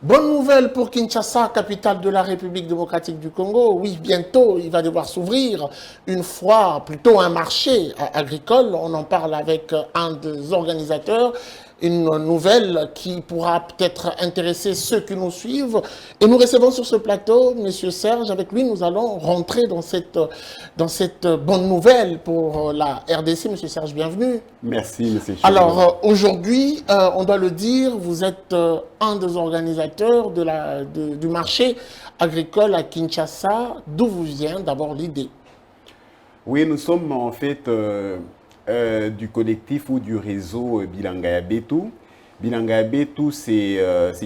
Bonne nouvelle pour Kinshasa, capitale de la République démocratique du Congo. Oui, bientôt, il va devoir s'ouvrir une foire, plutôt un marché agricole. On en parle avec un des organisateurs. Une nouvelle qui pourra peut-être intéresser ceux qui nous suivent. Et nous recevons sur ce plateau M. Serge. Avec lui, nous allons rentrer dans cette bonne nouvelle pour la RDC. M. Serge, bienvenue. Merci, M. Chou. Alors, aujourd'hui, on doit le dire, vous êtes un des organisateurs du marché agricole à Kinshasa. D'où vous vient d'abord l'idée? Oui, nous sommes en fait du collectif ou du réseau Bilangaya Betu. Bilangaya Betu, c'est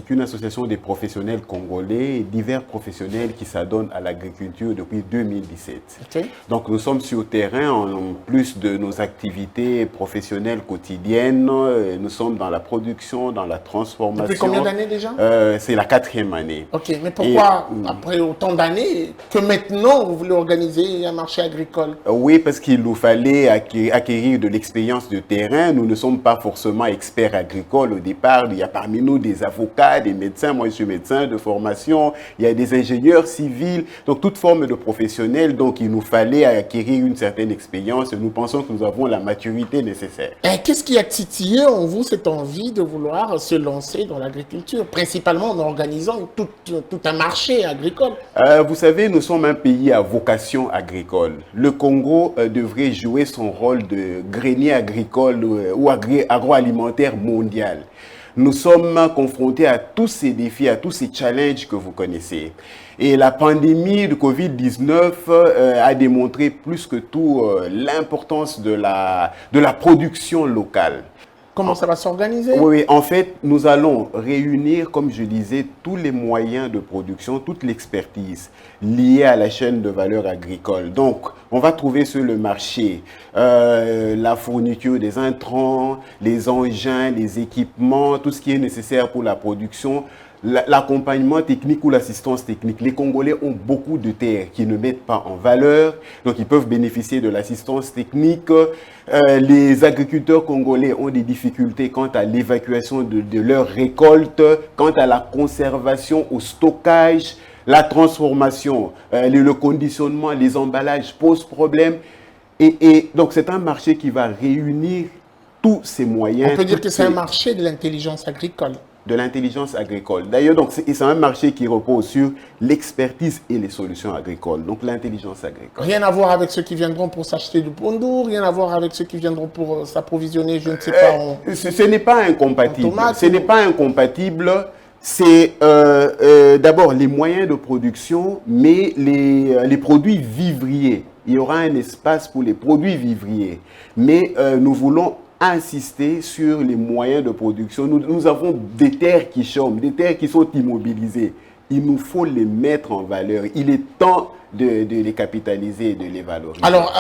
une association des professionnels congolais et divers professionnels qui s'adonnent à l'agriculture depuis 2017. Okay. Donc nous sommes sur terrain, en plus de nos activités professionnelles quotidiennes, nous sommes dans la production, dans la transformation. Depuis combien d'années déjà? C'est la 4e année. Ok, mais pourquoi, après autant d'années, que maintenant vous voulez organiser un marché agricole? Oui, parce qu'il nous fallait acquérir de l'expérience de terrain. Nous ne sommes pas forcément experts agricoles. Au départ, il y a parmi nous des avocats, des médecins. Moi, je suis médecin de formation. Il y a des ingénieurs civils. Donc, toute forme de professionnels. Donc, il nous fallait acquérir une certaine expérience. Nous pensons que nous avons la maturité nécessaire. Qu'est-ce qui a titillé en vous cette envie de vouloir se lancer dans l'agriculture, principalement en organisant tout un marché agricole? Vous savez, nous sommes un pays à vocation agricole. Le Congo devrait jouer son rôle de grenier agricole ou agroalimentaire mondial. Nous sommes confrontés à tous ces défis, à tous ces challenges que vous connaissez. Et la pandémie de Covid-19 a démontré plus que tout l'importance de la production locale. Comment ça va s'organiser? Oui, en fait, nous allons réunir, comme je disais, tous les moyens de production, toute l'expertise liée à la chaîne de valeur agricole. Donc, on va trouver sur le marché la fourniture des intrants, les engins, les équipements, tout ce qui est nécessaire pour la production, l'accompagnement technique ou l'assistance technique. Les Congolais ont beaucoup de terres qui ne mettent pas en valeur, donc ils peuvent bénéficier de l'assistance technique. Les agriculteurs congolais ont des difficultés quant à l'évacuation de leurs récoltes, quant à la conservation, au stockage, la transformation, le conditionnement, les emballages posent problème. Et donc c'est un marché qui va réunir tous ces moyens. On peut dire que c'est un marché de l'intelligence agricole. De l'intelligence agricole. D'ailleurs, donc c'est un marché qui repose sur l'expertise et les solutions agricoles. Donc l'intelligence agricole. Rien à voir avec ceux qui viendront pour s'acheter du pondou, rien à voir avec ceux qui viendront pour s'approvisionner, je ne sais pas. Ce n'est pas incompatible. Ce n'est pas incompatible. C'est d'abord les moyens de production, mais les produits vivriers. Il y aura un espace pour les produits vivriers. Mais nous voulons insister sur les moyens de production. Nous avons des terres qui chôment, des terres qui sont immobilisées. Il nous faut les mettre en valeur. Il est temps de les capitaliser et de les valoriser. Alors,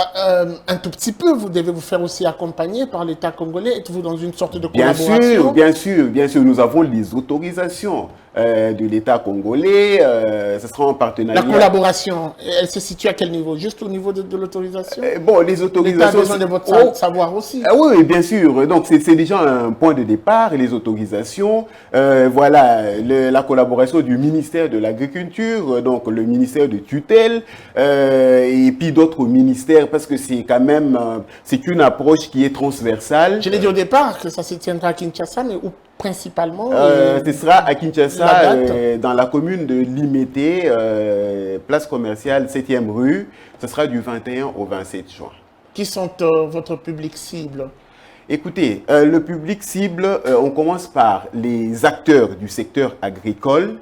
un tout petit peu, vous devez vous faire aussi accompagner par l'État congolais. Êtes-vous dans une sorte de collaboration? Bien sûr. Nous avons les autorisations de l'État congolais. Ce sera en partenariat. La collaboration, elle se situe à quel niveau? Juste au niveau de l'autorisation? Bon, les autorisations... L'État a besoin de votre savoir aussi. Oui, bien sûr. Donc, c'est déjà un point de départ. Les autorisations, voilà, la collaboration du ministère de l'Agriculture, donc le ministère de tutelle, et puis d'autres ministères, parce que c'est quand même, c'est une approche qui est transversale. Je l'ai dit au départ que ça se tiendra à Kinshasa, mais où principalement? Ce sera à Kinshasa, dans la commune de Limete, place commerciale 7e rue. Ce sera du 21 au 27 juin. Qui sont votre public cible? Écoutez, le public cible, on commence par les acteurs du secteur agricole,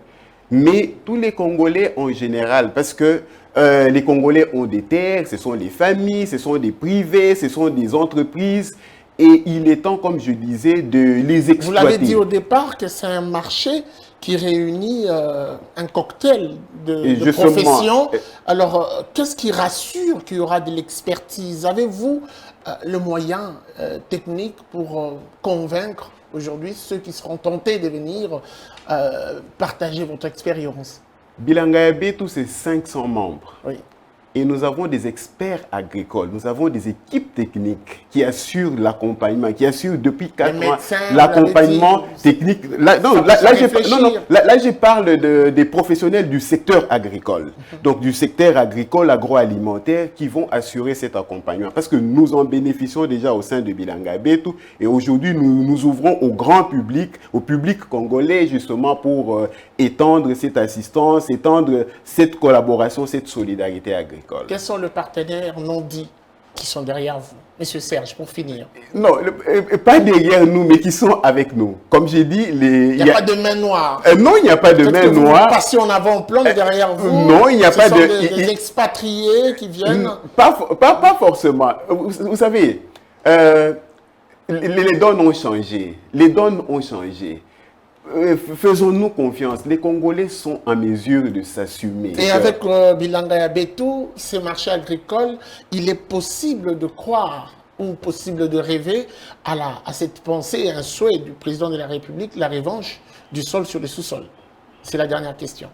mais tous les Congolais en général, parce que les Congolais ont des terres, ce sont les familles, ce sont des privés, ce sont des entreprises, et il est temps, comme je disais, de les exploiter. Vous l'avez dit au départ que c'est un marché qui réunit un cocktail de professions. Alors, qu'est-ce qui rassure qu'il y aura de l'expertise? Avez-vous le moyen technique pour convaincre aujourd'hui ceux qui seront tentés de venir partager votre expérience? Bilangaya Betu, c'est 500 membres. Oui. et nous avons des experts agricoles, nous avons des équipes techniques qui assurent l'accompagnement, qui assurent depuis 4 ans l'accompagnement technique. Là, je parle des professionnels du secteur agricole, donc du secteur agricole, agroalimentaire, qui vont assurer cet accompagnement. Parce que nous en bénéficions déjà au sein de Bilanga Betu, et aujourd'hui nous ouvrons au grand public, au public congolais, justement pour étendre cette assistance, étendre cette collaboration, cette solidarité agricole. Quels sont les partenaires non dits qui sont derrière vous? Monsieur Serge, pour finir. Non, pas derrière nous, mais qui sont avec nous. Comme j'ai dit, il n'y a pas de main noire. Non, il n'y a pas de main noire. Vous passez en avant-plan, mais derrière vous, non, il n'y a pas de... des expatriés qui viennent. Pas forcément. Vous savez, les donnes ont changé. Les donnes ont changé. Faisons-nous confiance. Les Congolais sont en mesure de s'assumer. Et avec Bilanga Betu, ces marchés agricoles, il est possible de croire ou possible de rêver à cette pensée, un souhait du président de la République, la revanche du sol sur le sous-sol. C'est la dernière question.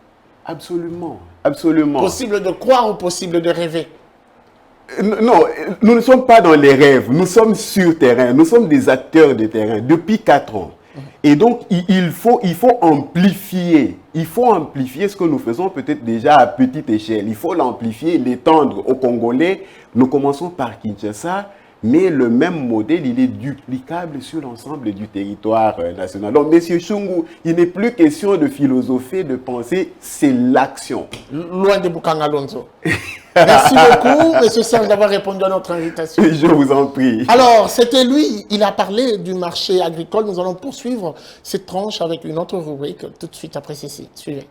Absolument, absolument. Possible de croire ou possible de rêver? Non, nous ne sommes pas dans les rêves. Nous sommes sur terrain. Nous sommes des acteurs de terrain depuis 4 ans. Et donc, il faut amplifier. Il faut amplifier ce que nous faisons peut-être déjà à petite échelle. Il faut l'amplifier, l'étendre aux Congolais. Nous commençons par Kinshasa, mais le même modèle, il est duplicable sur l'ensemble du territoire national. Donc, M. Chungu, il n'est plus question de philosopher, de penser, c'est l'action. Loin de Bukanga Alonso. Merci beaucoup, M. Serge, d'avoir répondu à notre invitation. Je vous en prie. Alors, c'était lui, il a parlé du marché agricole. Nous allons poursuivre cette tranche avec une autre rubrique tout de suite après ceci. Suivez.